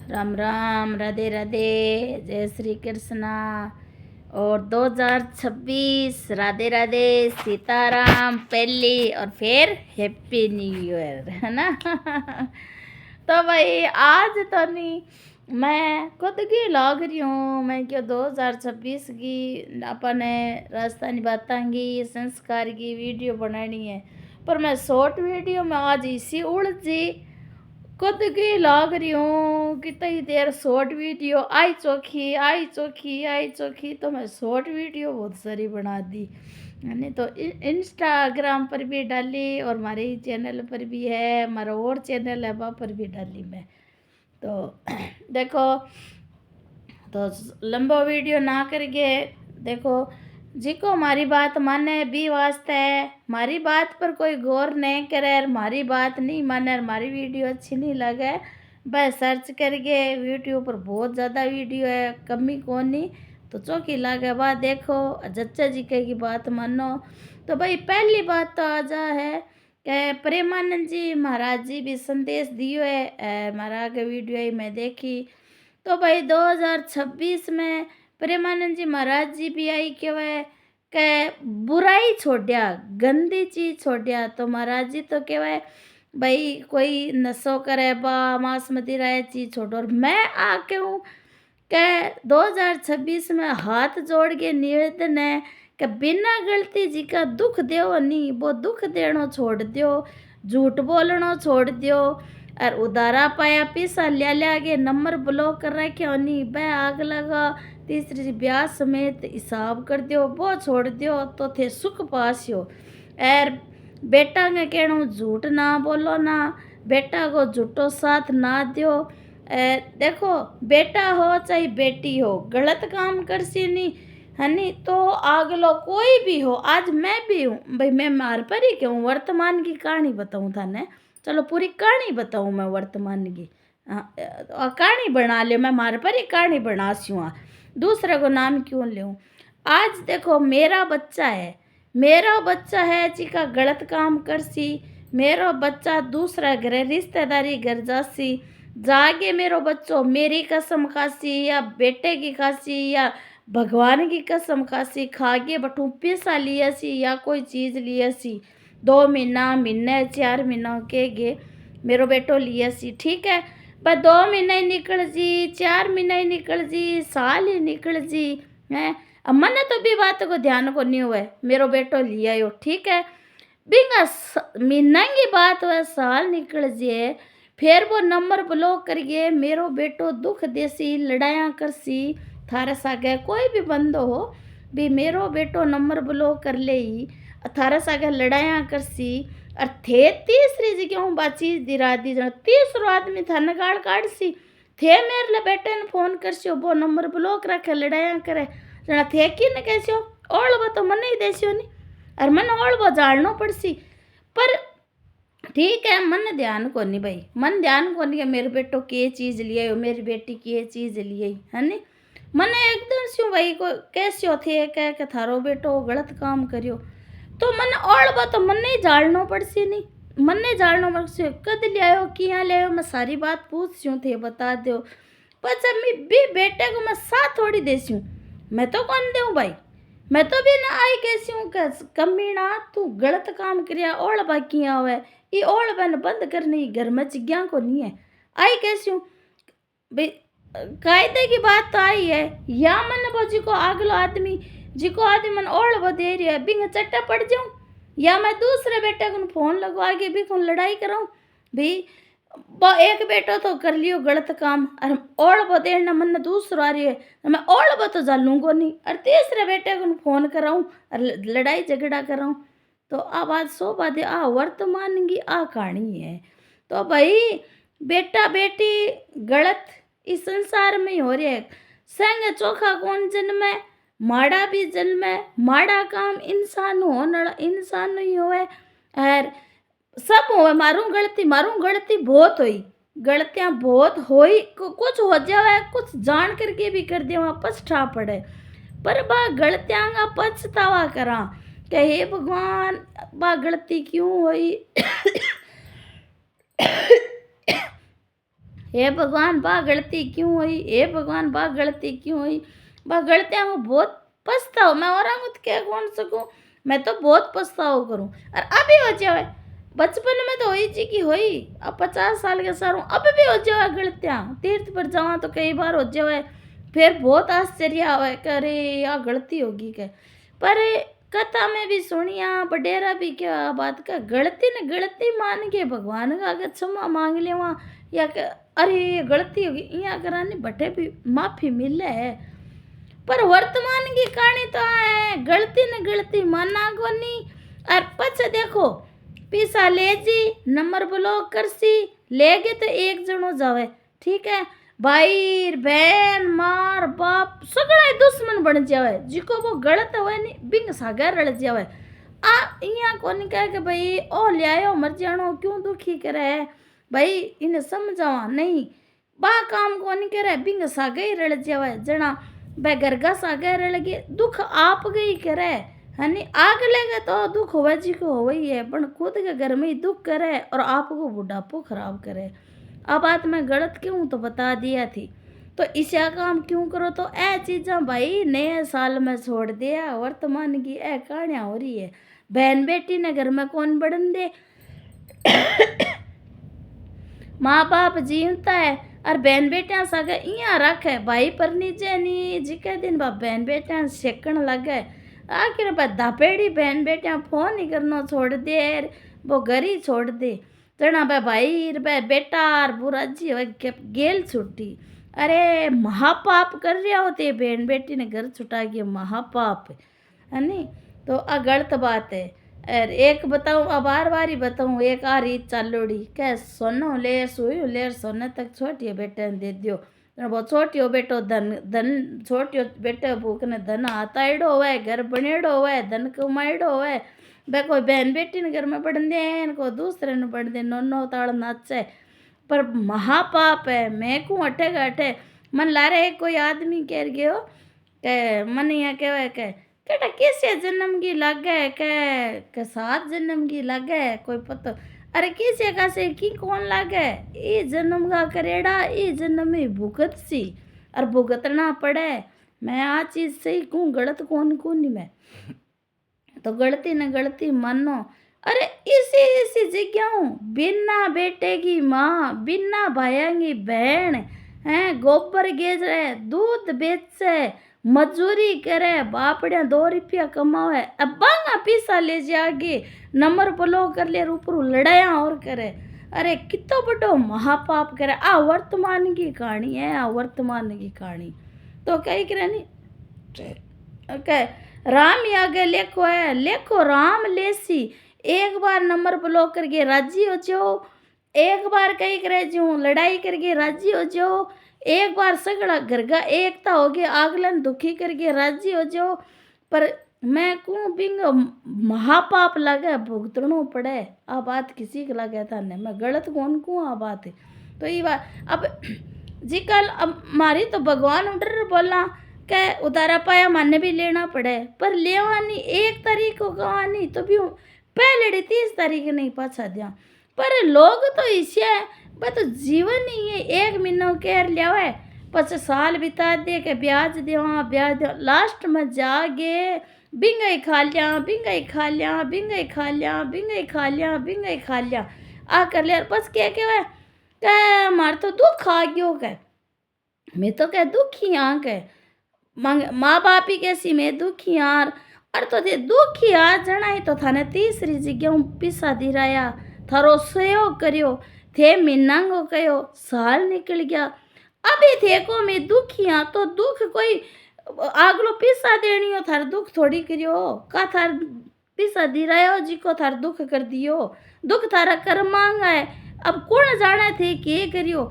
राम राम, राधे राधे, जय श्री कृष्णा। और 2026 राधे राधे, सीताराम पहली और फिर हैप्पी न्यू ईयर, है ना। तो भाई आज तो नहीं, मैं खुद की लग रही हूँ। मैं क्यों 2026 की अपने राजस्थानी बातों की संस्कार की वीडियो बनानी है, पर मैं शॉर्ट वीडियो में आज इसी उलझी खुद की लाग रही हूँ। कितनी देर शॉर्ट वीडियो आई चोखी आई चोखी आई चोखी, तो मैं शॉर्ट वीडियो बहुत सारी बना दी। मैंने तो इंस्टाग्राम पर भी डाली और हमारे ही चैनल पर भी है, हमारा और चैनल है वहाँ पर भी डाली मैं। तो देखो, तो लंबा वीडियो ना करके देखो, जिको हमारी बात माने भी वास्ते है, हमारी बात पर कोई गौर नहीं करे और हमारी बात नहीं माने और हमारी वीडियो अच्छी नहीं लगे, बस सर्च करके यूट्यूब पर बहुत ज़्यादा वीडियो है, कमी कौन नहीं, तो चौकी लागे बात देखो, जच्चा जी की बात मानो। तो भाई पहली बात तो आजा है कि प्रेमानंद जी महाराज जी भी संदेश दियो है, महाराज के वीडियो ही मैं देखी। तो भाई 2026 में प्रेमानंद जी महाराज जी भी आई कहवे के बुराई छोड़िया, गंदी चीज छोड़िया। तो महाराज जी तो कहवे भाई कोई नशो करे बा, मांस मदिरा ये चीज छोड़ो। और मैं आ कहूँ कि 2026 में हाथ जोड़ के निवेदन है कि बिना गलती जी का दुख देव नहीं, वो दुख देनो छोड़ दो, झूठ बोलनो छोड़ दो, और उधारा पाया पैसा लिया के नंबर ब्लॉक कर रखे नहीं, बह आग लगा तीसरी ब्याह समेत हिसाब कर दियो, वो छोड़ दियो तो थे सुख पासियो। और बेटा ने कहना झूठ ना बोलो ना, बेटा को झूठो साथ ना दियो। देखो बेटा हो चाहे बेटी हो, गलत काम कर सी नहीं है नहीं, तो आगलो कोई भी हो, आज मैं भी हूँ भाई, मैं मार पर ही क्यों वर्तमान की कहानी बताऊँ थाने। चलो पूरी कहानी बताऊँ मैं वर्तमान की, कहानी बना ले, मैं मार पर ही कहानी बना सी हूँ, दूसरे को नाम क्यों लूँ। आज देखो मेरा बच्चा है जी का गलत काम कर सी, मेरो बच्चा दूसरा घर रिश्तेदारी घर जासी, जागे मेरो बच्चों मेरी कसम खासी या बेटे की खासी या भगवान की कसम खासी, खागे बटू पैसा लिया सी या कोई चीज़ लिया सी, 2 महीने 4 महीना के गे मेरो बेटो लिया सी, ठीक है, पर 2 महीने ही निकल जी, 4 महीने ही निकल जी, साल ही निकल जी है। अब मन तो भी बात को ध्यान को नहीं हुआ, मेरो बेटो लिया यो, ठीक है, बिंगा महीना की बात हुआ, साल निकल जे, फिर वो नंबर ब्लॉक करिए, मेरो बेटो दुख देसी लड़ाया करसी, थारे सागे कोई भी बंदो हो भी मेरो बेटो नंबर ब्लॉक कर ले ही, थारे सागे लड़ाया करसी। और थे तीसरी जगह हूँ बाची दिरा दी जन तीसरो आदमी थाने गाड़ काट सी, थे मेरे ले बेटे ने फोन कर सियो, वो नंबर ब्लॉक रखे लड़ाया करे जना, थे कि न कैसियो ओल वो तो मन ही देसियो नहीं, और मन ओल वो जानो पड़सी। पर ठीक है, मन ध्यान को नहीं भाई, मन ध्यान को नहीं है मेरे बेटो के चीज़ लिए हो, मेरी बेटी की चीज़ लिए है नहीं, मन एकदम स्यों भाई को कैसे थे कह थारो बेटो गलत काम करियो, तो मन और बात तो मन ही जालनो पड़सी नहीं, मन ने जालनो पड़सी कद ले आयो किया ले आयो, मैं सारी बात पूछ यूँ थे बता दो, पर जब मैं भी बेटे को मैं साथ थोड़ी देसी हूँ, मैं तो कौन दूँ भाई, मैं तो भी ना आई कैसी हूँ कमीना तू गलत काम करिया ओल बाकी आवे, ये ओल बन बंद करनी घर में चिग्या को नहीं है, आई कैसी हूँ भाई, कायदे की बात तो आई है, या मन बोझी को अगलो आदमी जिको आदमी मन ओल वो दे रही है बिंग चट्टा पड़ जाऊं, या मैं दूसरे बेटे को फोन लगवा के भी कौन लड़ाई कराऊं भाई, एक बेटो तो कर लियो गलत काम और ओल वो देना मन दूसरा आ रही है, मैं ओल वो तो जालूंगो नहीं और तीसरे बेटे को फोन कराऊं और लड़ाई झगड़ा कराऊं। तो आ बात सो बात है, आ वर्तमान की आ कहानी है। तो भाई बेटा बेटी गलत इस संसार में ही हो रहा है, संग चोखा कौन जन्मे, माड़ा भी जन्मे, माड़ा काम इंसान होने इंसान ही होवे, और सब होवे, मारूं गलती बहुत हुई, गलतियां बहुत हुई, कुछ हो जावे कुछ जान करके भी कर दे वहाँ पछता पड़े, पर बा गलतियां का पछतावा करा कि हे भगवान बा गलती क्यों हुई। हे भगवान बा गलती क्यों हुई, हे भगवान बा गलती क्यों हुई। बा गलतियाँ को बहुत पछताओ, मैं और तो क्या कौन सकूँ, मैं तो बहुत पछताओ करूँ। और अभी हो जाए, बचपन में तो हुई जी की हुई, अब 50 साल के सर हूँ, अब भी हो जाए गलतियाँ। तीर्थ पर जावा तो कई बार हो जाए, फिर बहुत आश्चर्य आवे कि अरे यह गलती होगी क्या। पर कथा में भी सुनिया, बडेरा भी क्या बात का, गलती ने गलती मान के भगवान का आगे क्षमा मांग ले वहाँ, या कि अरे ये गलती होगी यहाँ करानी बटे भी माफी मिले है। पर वर्तमान की कहानी तो है गलती ने गलती माना को नहीं। और पछ देखो पीसा ले जी नंबर ब्लॉक कर सी लेगे तो एक जनो जावे, ठीक है, भाई बहन मार बाप सगड़ा ही दुश्मन बन जावे, जिको वो गलत हुए नहीं बिंग सागर रल जावे। आ इया कोनी कहे कि भाई ओ ले आयो मर जानो क्यों दुखी करे है, भाई इन्हें समझावा नहीं, बा काम कोनी करे बिंग सागे ही रल जावे। जना बे घर का सागे रल गए दुख आप गई करे है नी, आग लेगा तो दुख होवे जी को होवे ही है, पर खुद के घर में ही दुख करे और आपको बुढ़ापो खराब करे। अब बात मैं गलत क्यों तो बता दिया थी, तो इसे काम क्यों करो, तो ए चीज़ा भाई नए साल में छोड़ दिया, वर्तमान की ए कहानियाँ हो रही है। बहन बेटी ने घर में कौन बढ़न दे, माँ बाप जीवता है और बहन बेटिया सगे इं रखे, भाई पर नीचे नी जिके दिन बा बहन बेटिया सेकण लगे, आखिर बा धापेड़ी बहन बेटिया फोन ही करना छोड़ दे, वो घर ही छोड़ दे। जना भाई बे बेटा और बुरा जी गेल छुट्टी, अरे महापाप कर रहा होते बहन बेटी ने घर छुटा गया, महापाप है नी। तो आ गलत बात है। और एक बताऊँ अब बार बार ही बताऊँ, एक आ रीत चालोड़ी क्या सोनो ले सुई ले सोने तक छोटियो बेटे ने दे दियो, वो छोटियो बेटो धन धन छोटियो बेटे भूख ने धन आताड़ो होवे, घर बनेड़ो होवे, धन कमाएड़ो होवे, बे कोई बहन बेटी ने घर में बढ़ दे, को दूसरे ने बढ़ दे, नो ताड़ नाचे, पर महापाप है। मैं को अठे का अठे मन ला रहे कोई आदमी कह गयो के मन यहाँ कहवे के कैसे जन्म की लागे के 7 जन्म की लागे कोई पता, अरे किसे का से की कौन लागे, ये जन्म का करेड़ा ये जन्म में भुगत सी और भुगतना पड़े। मैं आ चीज सही कहूँ गलत कौन नहीं मैं, तो गलती न गलती मानो। अरे इसी जगह बिना बेटे की माँ, बिना भाया की बहन है, गोबर गेज रहे, दूध बेचे, मजूरी करे, बापड़िया 2 रुपया कमावे, अब्बा ना पीसा ले जागे नंबर ब्लो कर ले ऊपर लड़ाया और करे, अरे कितो बड़ो महापाप करे। आ वर्तमान की कहानी है, आ वर्तमान की कहानी। तो कही करे नहीं ओके राम आगे लेखो है, लेखो राम लेसी, एक बार नंबर ब्लॉक करके राजी हो जाओ, एक बार कहीं करे जो लड़ाई करके राजी हो जाओ, एक बार सगड़ा घर का एकता हो गया आगलन दुखी करके राजी हो जाओ, पर मैं को बिंग महापाप लगे भुगतनो पड़े। आ बात किसी को लगे था ने मैं गलत कौन को आ बात है। तो ये बात अब जी कल अब मारी तो भगवान उधर बोला के उतारा पाया माने भी लेना पड़े, पर लेवानी 1 तारीख को कहानी तो भी पहले 30 तारीख नहीं पाछा दिया, पर लोग तो इसे बस तो जीवन ही है 1 महीना केर लिया पच साल बिता दे के ब्याज दे लास्ट में जागे बिंगाई खा लिया बिंगाई खा लिया बिंगाई खा लिया बिंगाई खा लिया बिंगाई खा लिया आ कर लिया, बस क्या मार तो दुख आ गयो के, मैं तो क्या दुखी आ के माँ बाप ही कैसी मैं दुखी यार, और तो थे दुखी यार जनाई तो थाने तीसरी जगह पिसा दिराया, थारो सहयोग करियो थे मिनांगो कयो, साल निकल गया अभी थे को मैं दुखी हाँ, तो दुख कोई आगलो पिसा देनी हो थार दुख थोड़ी करियो का थार पिसा दिरायो जी को थार दुख कर दियो, दुख थारा कर मांगा है, अब कौन जाने थे के करियो,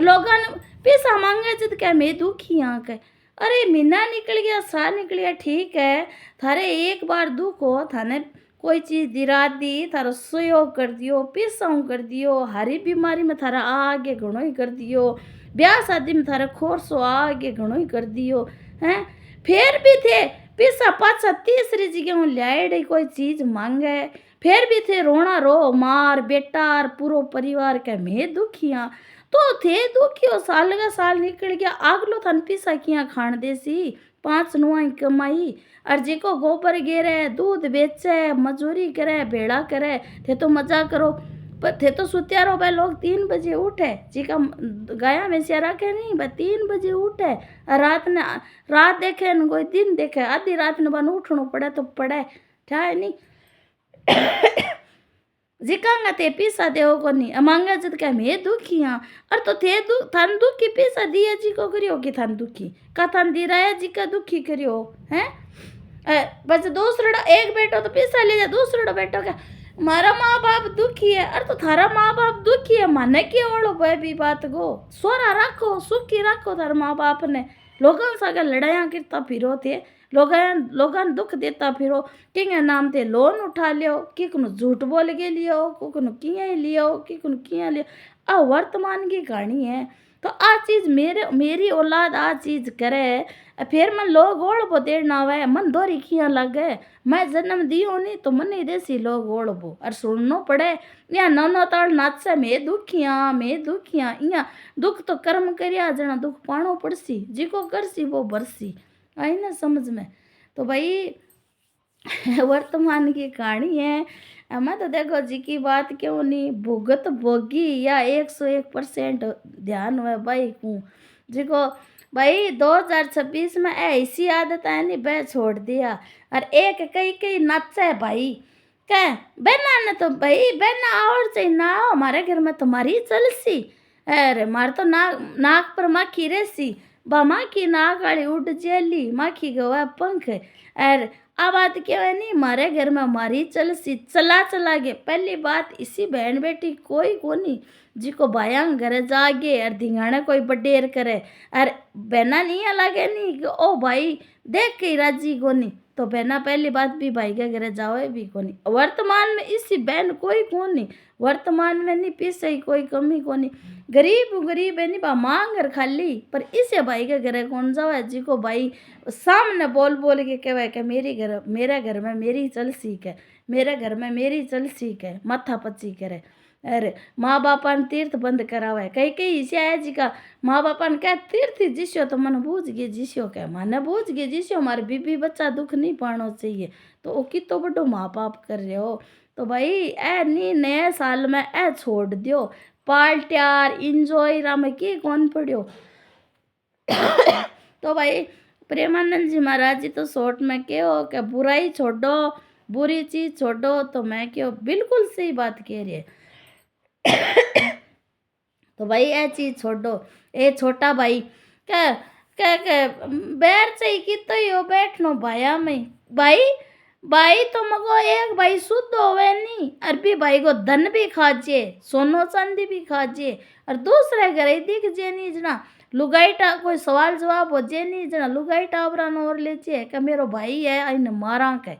लोगन पिसा मांगे जित क्या मैं दुखी हाँ के, अरे महीना निकल गया साल निकल गया ठीक है, थारे एक बार दुख हो थाने कोई चीज़ दिरा दी थारो सहयोग कर दियो, पिसाऊ कर दियो, हरी बीमारी में थारा आगे घणो ही कर दियो, ब्याह शादी में थारा खोरसो आगे घणो ही कर दियो हैं, फिर भी थे पिसा पाछा तीसरी जगह लियाड़ी कोई चीज़ मांगे, फिर भी थे रोना रो मार बेटा और पूरो परिवार के मैं दुखी हाँ, तो थे दुखियो साल का साल निकल गया आगलो थान पीसा किया खान देसी 5 नुआई कमाई और जेको गोबर गेरे दूध बेचे मजूरी करे भेड़ा करे थे तो मजा करो पर थे तो सुत्या रहो भाई लोग 3 बजे उठे जीका गाया में से रखे नहीं भाई 3 बजे उठे और रात देखे न कोई दिन देखे आधी रात ने बन उठना पड़े तो पड़े क्या नहीं जिकांगा ते पीसा देव को नहीं मांगा जद क्या मैं दुखी हाँ और तो थे थान दुखी पीसा दिया जी को करियो कि थान दुखी का थान दी रहा जी का दुखी करियो हैं बस दूसरा एक बेटो तो पीसा ले जा दूसरा बेटो क्या मारा माँ बाप दुखी है और तो थारा माँ बाप दुखी है माने की ओढ़ो भाई भी बात गो सोरा रखो सुखी रखो थार माँ बाप ने लोगों सागर लड़ाइया करता फिरो थे लोगन दुख देता फिरो किंगे नाम ते लोन उठा लियो कि कुन झूठ बोल के लियो कुन किया लियो कि कुन किया लियो आ वर्तमान की कहानी है तो आ चीज मेरी औलाद आ चीज करे फिर मन लोग ओढ़बो देर आवे मन दोरी खिया लगे मैं जन्म दियो नहीं तो मन ही देसी लोग ओढ़बो और सुननो पड़े या नौनो ताल नाचे मैं दुखिया इया दुख तो कर्म करिया जना दुख पाणो पड़सी जिको करसी वो बरसी आई ना समझ में तो भाई वर्तमान की कहानी है मैं तो देखो जी की बात क्यों नहीं भुगत भोगी या 101% ध्यान हुआ भाई को जिको भाई 2026 में ऐसी आदत है नहीं बह छोड़ दिया और एक कई नाचा है भाई क्या बहना ने तो भाई बहना और चाहिए ना हमारे घर में तुम्हारी चलसी अरे मार तो नाक पर माखी रेसी बा माखी नाक वाली उड़ जेली माखी गवा पंख अरे आ बात क्या है नहीं हमारे घर में हमारी चलसी चला गए पहली बात इसी बहन बेटी कोई कोनी जिको भाया घर जागे और धिंगाने कोई बडेर करे अरे बहना नहीं लगे नहीं ओ भाई देख के राजी कोनी तो बहना पहली बात भी भाई के घर जावे भी कोनी वर्तमान में इसी बहन कोई कोनी वर्तमान में नहीं पीछे कोई कमी कोनी गरीब है नहीं बा मांग खाली पर इसे भाई के घर कौन जावे जिको भाई सामने बोल के कहवे कि मेरे घर में मेरी चलसी के मेरे घर में मेरी चलसी के माथा पच्ची करे अरे माँ बापा ने तीर्थ बंद करावे कई इसे है जी का माँ बापा ने क्या तीर्थ जिस्यो तो मन बूझ गए जिस्यो क्या मन बूझ गए जिस्यो हमारे बीबी बच्चा दुख नहीं पाना चाहिए तो वो कितो बड़ो माँ बाप कर रहे हो तो भाई ए नी नए साल में ए छोड़ दियो पार्टियार इंजॉय राम की कौन पड़ियो तो भाई प्रेमानंद जी महाराज जी तो शॉर्ट में कहो कि बुराई छोड़ो बुरी चीज छोड़ो तो मैं क्यों बिल्कुल सही बात कह रही है तो भाई ये चीज छोड़ो ए छोटा भाई क्या क्या क्या बैर से ही तो यो बैठनो भाया में भाई तो मगो एक भाई शुद्ध होवे नहीं अरबी भाई को धन भी खाजे सोनो चांदी भी खाजे और दूसरे घरे दिख जे नहीं जना लुगाईटा कोई सवाल जवाब हो जे नहीं जना लुगाईटा अपना और ले जे कि मेरो भाई है इन मारा के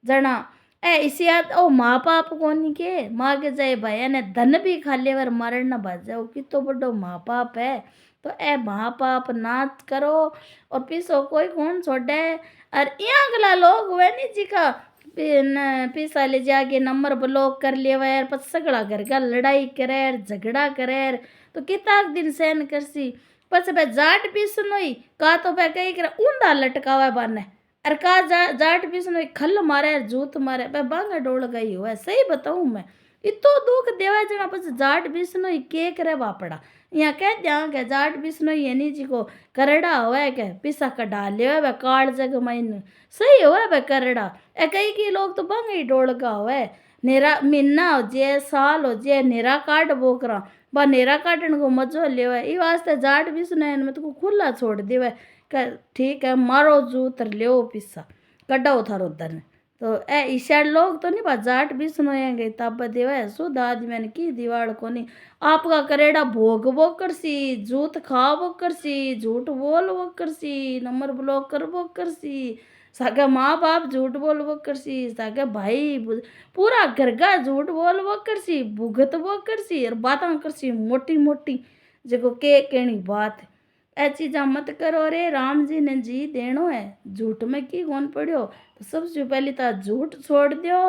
जना ए इसी याद ओ माँ बाप कोनी के माँ के जाए भाई ने धन भी खा ले वर मरण न बच जाओ कि तो बड़ो माँ बाप है तो ए माँ बाप नाच करो और पीसो कोई कौन छोड़े और यहाँ गला लोग हुए नहीं जी का पीसा ले जाके नंबर ब्लॉक कर लिया यार पर सगड़ा घर का लड़ाई करे झगड़ा करे तो कितना दिन सहन करसी बस भाई जाट पीसन हुई का तो भाई कहीं कर ऊंधा लटकावा बाने अरे का जाट पीसन खल मारे जूत मारे भाई बांगा डोल गई हुआ सही बताऊँ मैं इतो दुख देवा जना बस जाट पीसन के करे वापड़ा यहाँ कह दिया क्या जाट पीसन ये नहीं जी को करड़ा हुआ क्या पिसा कटा लिया भाई काल जग माइन सही हुआ भाई करड़ा ए कई की लोग तो बांगा ही डोल का हुआ नेरा महीना हो जे साल हो जे नेरा काट बोकरा बा नेरा काटने को मजो लेवा ये वास्ते जाट भी सुना मैं तो खुला छोड़ देवा ठीक है मारो जूत ले पिस्सा कड्डो थारो धन तो ए ईशार लोग तो नहीं बा जाट भी सुनोएंगे तब देवा शुद्ध आदमी ने की दीवार को नहीं आपका करेड़ा भोग वो करसी जूत खा वो करसी झूठ बोल वो करसी नंबर ब्लॉक कर वो करसी सागे माँ बाप झूठ बोल वो करसी सागे भाई पूरा घर का झूठ बोल वो करसी भुगत वो करसी और बातें करसी मोटी मोटी जो के कहनी बात ए चीज़ा मत करो रे राम जी ने जी देनो है झूठ में की कौन पड़ियो तो सबसे पहले तो झूठ छोड़ दियो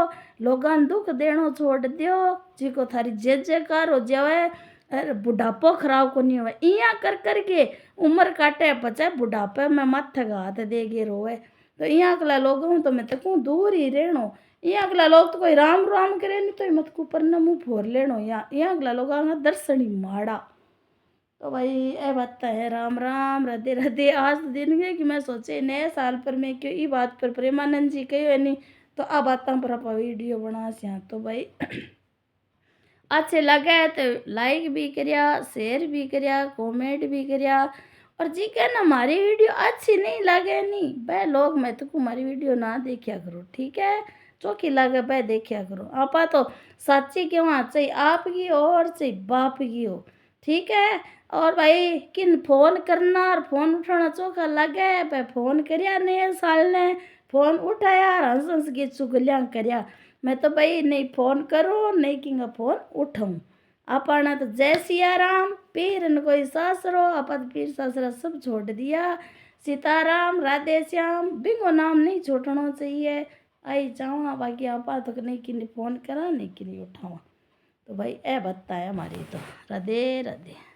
लोगन दुख देनो छोड़ दियो जी को थारी जय जयकार हो जावे अरे बुढ़ापो खराब को नहीं हुआ इया कर करके उम्र काटे पचा बुढ़ापे में माथे का हाथ दे गे रोए तो इया अगला लोगों तो मैं तक दूर ही रहनो इया अगला लोग तो कोई राम राम करे नहीं तो मत को पर मुँह फोर लेनो या अगला लोग दर्शन ही माड़ा तो भाई ए बात है राम राम राधे राधे आज तो दिन गए कि मैं सोचे नए साल पर मैं क्यों ई बात पर प्रेमानंद जी कहो नहीं तो आ बातों पर आप वीडियो बना सिया तो भाई अच्छे लगे तो लाइक भी करिया शेयर भी करिया कमेंट भी करिया और जी क्या ना हमारी वीडियो अच्छी नहीं लगे नहीं भाई लोग मैं तो हमारी वीडियो ना देखा करो ठीक है चौकी लगे भाई देखा करो आपा तो सच्ची क्यों चाहिए आपकी और चाहिए बाप की हो ठीक है और भाई किन फोन करना और फोन उठाना चौका लगे भाई फोन करिया नए साल ने फोन उठाया हंस हंस के चुगलियाँ करिया मैं तो भाई नहीं फोन करूँ नहीं किंगा फोन उठाऊँ अपना तो जय सिया राम पीर न कोई सासरो अपा तो पीर सासरा सब छोड़ दिया सीताराम राधे श्याम बिंगो नाम नहीं छोड़ना चाहिए आई जाऊँ बाकी आपा तो नहीं कि फोन करा नहीं कि नहीं उठावा तो भाई ए बत्ता है हमारी तो राधे राधे।